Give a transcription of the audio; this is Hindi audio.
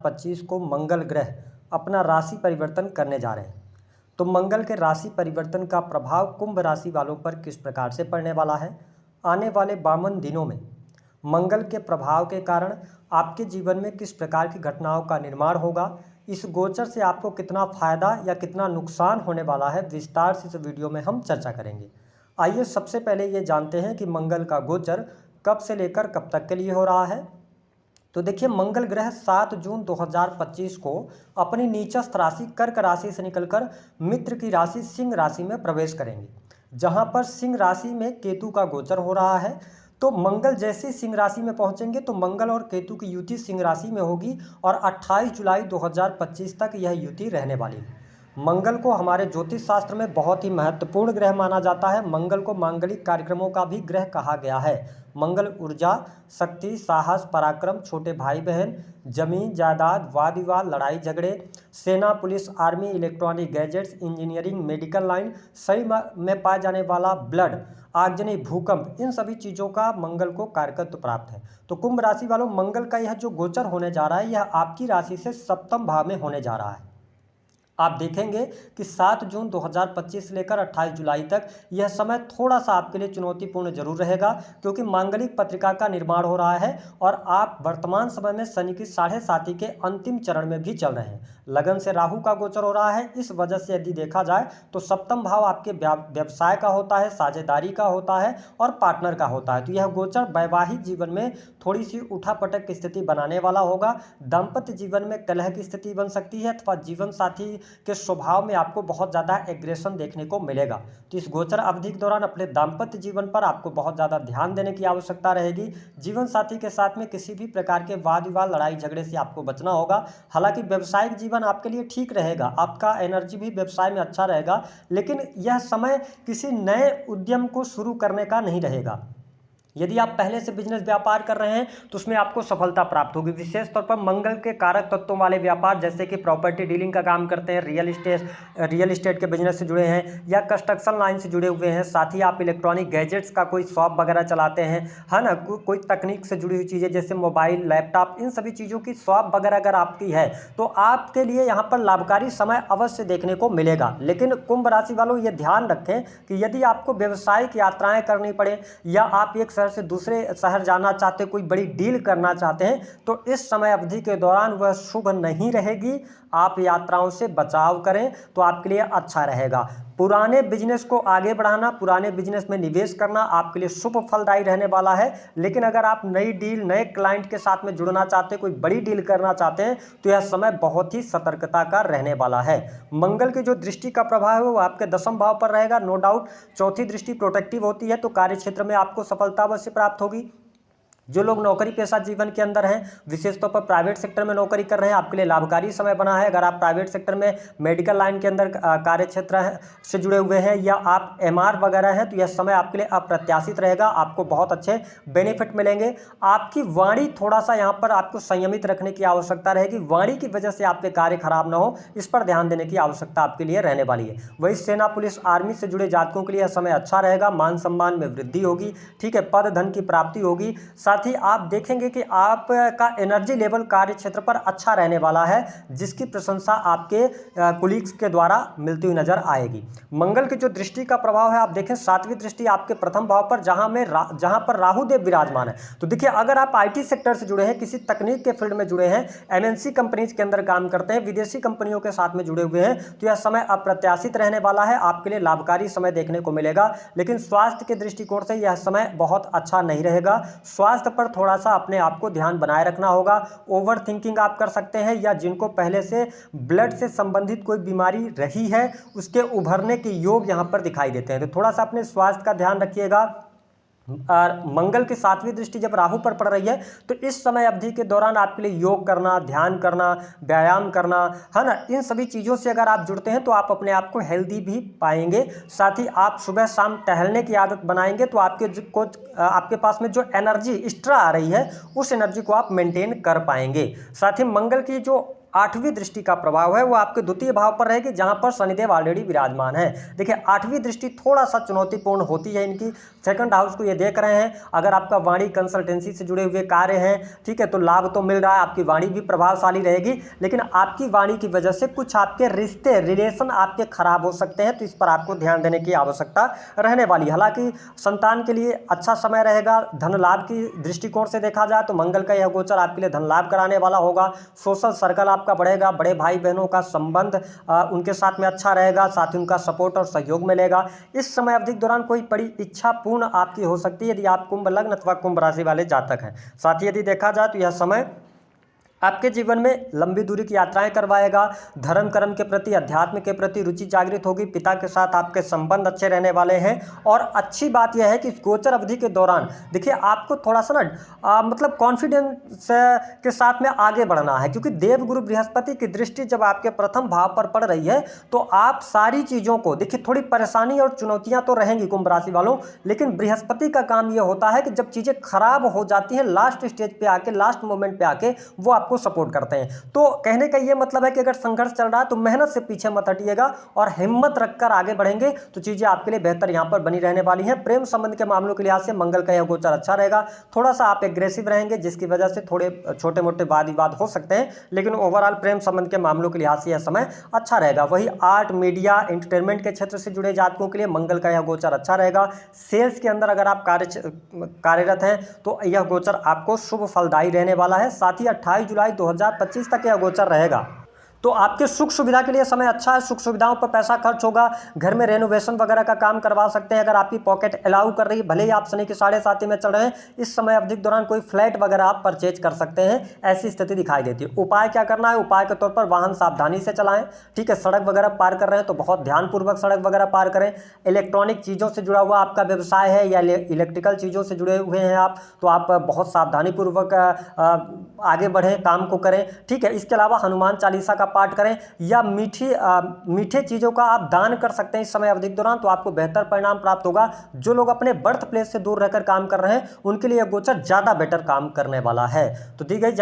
25 को मंगल ग्रह अपना राशि परिवर्तन करने जा रहे हैं। तो मंगल के राशि परिवर्तन का प्रभाव कुंभ राशि वालों पर किस प्रकार से पड़ने वाला है। आने वाले 52 दिनों में मंगल के प्रभाव के कारण आपके जीवन में किस प्रकार की घटनाओं का निर्माण होगा, इस गोचर से आपको कितना फायदा या कितना नुकसान होने वाला है, विस्तार से इस वीडियो में हम चर्चा करेंगे। आइए सबसे पहले ये जानते हैं कि मंगल का गोचर कब से लेकर कब तक के लिए हो रहा है। तो देखिए, मंगल ग्रह 7 जून 2025 को अपनी नीचस्थ राशि कर्क राशि से निकलकर मित्र की राशि सिंह राशि में प्रवेश करेंगे, जहां पर सिंह राशि में केतु का गोचर हो रहा है। तो मंगल जैसे सिंह राशि में पहुंचेंगे तो मंगल और केतु की युति सिंह राशि में होगी और 28 जुलाई 2025 तक यह युति रहने वाली है। मंगल को हमारे ज्योतिष शास्त्र में बहुत ही महत्वपूर्ण ग्रह माना जाता है। मंगल को मांगलिक कार्यक्रमों का भी ग्रह कहा गया है। मंगल ऊर्जा, शक्ति, साहस, पराक्रम, छोटे भाई बहन, जमीन जायदाद, वाद विवाद, लड़ाई झगड़े, सेना, police, army, electronic gadgets, engineering, medical line, शरीर में पाए जाने वाला ब्लड, आगजनी, भूकंप, इन सभी चीज़ों का मंगल को कारकत्व प्राप्त है। तो कुंभ राशि वालों, मंगल का यह जो गोचर होने जा रहा है यह आपकी राशि से सप्तम भाव में होने जा रहा है। आप देखेंगे कि 7 जून 2025 से लेकर 28 जुलाई तक यह समय थोड़ा सा आपके लिए चुनौतीपूर्ण जरूर रहेगा, क्योंकि मांगलिक पत्रिका का निर्माण हो रहा है और आप वर्तमान समय में शनि की 7.5 के अंतिम चरण में भी चल रहे हैं। लगन से राहु का गोचर हो रहा है। इस वजह से यदि देखा जाए तो सप्तम भाव आपके व्यवसाय का होता है, साझेदारी का होता है और पार्टनर का होता है। तो यह गोचर वैवाहिक जीवन में थोड़ी सी उठापटक की स्थिति बनाने वाला होगा। दाम्पत्य जीवन में कलह की स्थिति बन सकती है अथवा जीवन साथी के स्वभाव में आपको बहुत ज़्यादा एग्रेशन देखने को मिलेगा। तो इस गोचर अवधि के दौरान अपने दाम्पत्य जीवन पर आपको बहुत ज़्यादा ध्यान देने की आवश्यकता रहेगी। जीवन साथी के साथ में किसी भी प्रकार के वाद विवाद, लड़ाई झगड़े से आपको बचना होगा। हालांकि व्यवसायिक जीवन आपके लिए ठीक रहेगा, आपका एनर्जी भी व्यवसाय में अच्छा रहेगा, लेकिन यह समय किसी नए उद्यम को शुरू करने का नहीं रहेगा। यदि आप पहले से बिजनेस व्यापार कर रहे हैं तो उसमें आपको सफलता प्राप्त होगी। विशेष तौर पर मंगल के कारक तत्वों वाले व्यापार, जैसे कि प्रॉपर्टी डीलिंग का काम करते हैं, रियल एस्टेट के बिजनेस से जुड़े हैं या कंस्ट्रक्शन लाइन से जुड़े हुए हैं, साथ ही आप इलेक्ट्रॉनिक गैजेट्स का कोई शॉप वगैरह चलाते हैं, है ना, कोई तकनीक से जुड़ी हुई चीज़ें जैसे मोबाइल, लैपटॉप, इन सभी चीज़ों की शॉप वगैरह अगर आपकी है तो आपके लिए यहाँ पर लाभकारी समय अवश्य देखने को मिलेगा। लेकिन कुंभ राशि वालों, ये ध्यान रखें कि यदि आपको व्यावसायिक यात्राएं करनी पड़े या आप एक शहर से दूसरे शहर जाना चाहते, कोई बड़ी डील करना चाहते हैं, तो इस समय अवधि के दौरान वह शुभ नहीं रहेगी। आप यात्राओं से बचाव करें तो आपके लिए अच्छा रहेगा। पुराने बिजनेस को आगे बढ़ाना, पुराने बिजनेस में निवेश करना आपके लिए शुभ फलदायी रहने वाला है। लेकिन अगर आप नई डील, नए क्लाइंट के साथ में जुड़ना चाहते हैं, कोई बड़ी डील करना चाहते हैं, तो यह समय बहुत ही सतर्कता का रहने वाला है। मंगल की जो दृष्टि का प्रभाव है वो आपके 10वें भाव पर रहेगा, नो डाउट। चौथी दृष्टि प्रोटेक्टिव होती है, तो कार्य क्षेत्र में आपको सफलता अवश्य प्राप्त होगी। जो लोग नौकरी पेशा जीवन के अंदर हैं, विशेष तौर पर प्राइवेट सेक्टर में नौकरी कर रहे हैं, आपके लिए लाभकारी समय बना है। अगर आप प्राइवेट सेक्टर में मेडिकल लाइन के अंदर कार्य क्षेत्र से जुड़े हुए हैं या आप एमआर वगैरह हैं, तो यह समय आपके लिए अप्रत्याशित रहेगा। आपको बहुत अच्छे बेनिफिट मिलेंगे। आपकी वाणी थोड़ा सा यहाँ पर आपको संयमित रखने की आवश्यकता रहेगी। वाणी की वजह से आपके कार्य खराब ना हो, इस पर ध्यान देने की आवश्यकता आपके लिए रहने वाली है। वही सेना, पुलिस, आर्मी से जुड़े जातकों के लिए यह समय अच्छा रहेगा। मान सम्मान में वृद्धि होगी, ठीक है, पद धन की प्राप्ति होगी। साथ ही आप देखेंगे कि आपका एनर्जी लेवल कार्य क्षेत्र पर अच्छा रहने वाला है, जिसकी प्रशंसा आपके कुलीग्स के द्वारा मिलती हुई नजर आएगी। मंगल की जो दृष्टि का प्रभाव है, आप देखें 7वीं दृष्टि आपके प्रथम भाव पर, जहां पर राहुदेव विराजमान है। तो देखिए, अगर आप आईटी सेक्टर से जुड़े हैं, किसी तकनीक के फील्ड में जुड़े हैं, एमएनसी कंपनीज के अंदर काम करते हैं, विदेशी कंपनियों के साथ में जुड़े हुए हैं, तो यह समय अप्रत्याशित रहने वाला है। आपके लिए लाभकारी समय देखने को मिलेगा। लेकिन स्वास्थ्य के दृष्टिकोण से यह समय बहुत अच्छा नहीं रहेगा। स्वास्थ्य पर थोड़ा सा अपने आप को ध्यान बनाए रखना होगा। ओवर थिंकिंग आप कर सकते हैं, या जिनको पहले से ब्लड से संबंधित कोई बीमारी रही है उसके उभरने के योग यहां पर दिखाई देते हैं। तो थोड़ा सा अपने स्वास्थ्य का ध्यान रखिएगा। और मंगल की 7वीं दृष्टि जब राहु पर पड़ रही है तो इस समय अवधि के दौरान आपके लिए योग करना, ध्यान करना, व्यायाम करना, है ना, इन सभी चीज़ों से अगर आप जुड़ते हैं तो आप अपने आप को हेल्दी भी पाएंगे। साथ ही आप सुबह शाम टहलने की आदत बनाएंगे तो आपके पास में जो एनर्जी एक्स्ट्रा आ रही है उस एनर्जी को आप मेंटेन कर पाएंगे। साथ ही मंगल की जो 8वीं दृष्टि का प्रभाव है वो आपके द्वितीय भाव पर रहेगी, जहां पर शनिदेव ऑलरेडी विराजमान है। देखिए 8वीं दृष्टि थोड़ा सा चुनौतीपूर्ण होती है इनकी, सेकंड हाउस को ये देख रहे हैं। अगर आपका वाणी कंसल्टेंसी से जुड़े हुए कार्य हैं, ठीक है, तो लाभ तो मिल रहा है, आपकी वाणी भी प्रभावशाली रहेगी, लेकिन आपकी वाणी की वजह से कुछ आपके रिश्ते रिलेशन आपके खराब हो सकते हैं, तो इस पर आपको ध्यान देने की आवश्यकता रहने वाली। हालांकि संतान के लिए अच्छा समय रहेगा। धन लाभ की दृष्टिकोण से देखा जाए तो मंगल का यह गोचर आपके लिए धन लाभ कराने वाला होगा। सोशल सर्कल आपका बढ़ेगा, बड़े भाई बहनों का संबंध उनके साथ में अच्छा रहेगा, साथ ही उनका सपोर्ट और सहयोग मिलेगा। इस समय अवधि के दौरान कोई बड़ी इच्छा पूर्ण आपकी हो सकती है यदि आप कुंभ लग्न अथवा कुंभ राशि वाले जातक हैं। साथ ही यदि देखा जाए तो यह समय आपके जीवन में लंबी दूरी की यात्राएं करवाएगा। धर्म कर्म के प्रति, अध्यात्म के प्रति रुचि जागृत होगी। पिता के साथ आपके संबंध अच्छे रहने वाले हैं। और अच्छी बात यह है कि इस गोचर अवधि के दौरान देखिए आपको थोड़ा सा ना मतलब कॉन्फिडेंस के साथ में आगे बढ़ना है, क्योंकि देवगुरु बृहस्पति की दृष्टि जब आपके प्रथम भाव पर पड़ रही है तो आप सारी चीज़ों को देखिए, थोड़ी परेशानी और चुनौतियाँ तो रहेंगी कुंभ राशि वालों, लेकिन बृहस्पति का काम यह होता है कि जब चीज़ें खराब हो जाती हैं लास्ट स्टेज पे आके, लास्ट मोमेंट पे आके वो आपको सपोर्ट करते हैं। तो कहने का ये मतलब है कि अगर संघर्ष चल रहा है तो मेहनत से पीछे मत हटिएगा और हिम्मत रखकर आगे बढ़ेंगे तो चीजें आपके लिए बेहतर यहां पर बनी रहने वाली हैं। प्रेम संबंध के मामलों के लिहाज से मंगल का यह गोचर अच्छा रहेगा। थोड़ा सा आप एग्रेसिव रहेंगे, जिसकी वजह से थोड़े छोटे मोटे वाद विवाद हो सकते हैं, लेकिन ओवरऑल प्रेम संबंध के मामलों के लिहाज से यह समय अच्छा रहेगा। वही आर्ट, मीडिया, एंटरटेनमेंट के क्षेत्र से जुड़े जातकों के लिए मंगल का यह गोचर अच्छा रहेगा। सेल्स के अंदर अगर आप कार्यरत हैं तो यह गोचर आपको शुभ फलदायी रहने वाला है। साथ ही 28 जुलाई 2025 तक यह गोचर रहेगा। तो आपके सुख सुविधा के लिए समय अच्छा है। सुख सुविधाओं पर पैसा खर्च होगा। घर में रेनोवेशन वगैरह का काम करवा सकते हैं अगर आपकी पॉकेट अलाउ कर रही है। भले ही आप शनि के 7.5 में चल रहे हैं, इस समय अवधि के दौरान कोई फ्लैट वगैरह आप परचेज कर सकते हैं, ऐसी स्थिति दिखाई देती है। उपाय क्या करना है? उपाय के तौर पर वाहन सावधानी से चलाएं, ठीक है। सड़क वगैरह पार कर रहे हैं तो बहुत ध्यानपूर्वक सड़क वगैरह पार करें। इलेक्ट्रॉनिक चीज़ों से जुड़ा हुआ आपका व्यवसाय है या इलेक्ट्रिकल चीज़ों से जुड़े हुए हैं आप, तो आप बहुत सावधानीपूर्वक आगे बढ़ें, काम को करें, ठीक है। इसके अलावा हनुमान चालीसा का पाठ करें या मीठे चीज़ों का आप दान कर सकते हैं इस समय अवधि के दौरान, तो आपको बेहतर परिणाम प्राप्त होगा। जो लोग अपने बर्थ प्लेस से दूर रहकर काम कर रहे हैं उनके लिए यह गोचर ज़्यादा बेटर काम करने वाला है। तो दी गई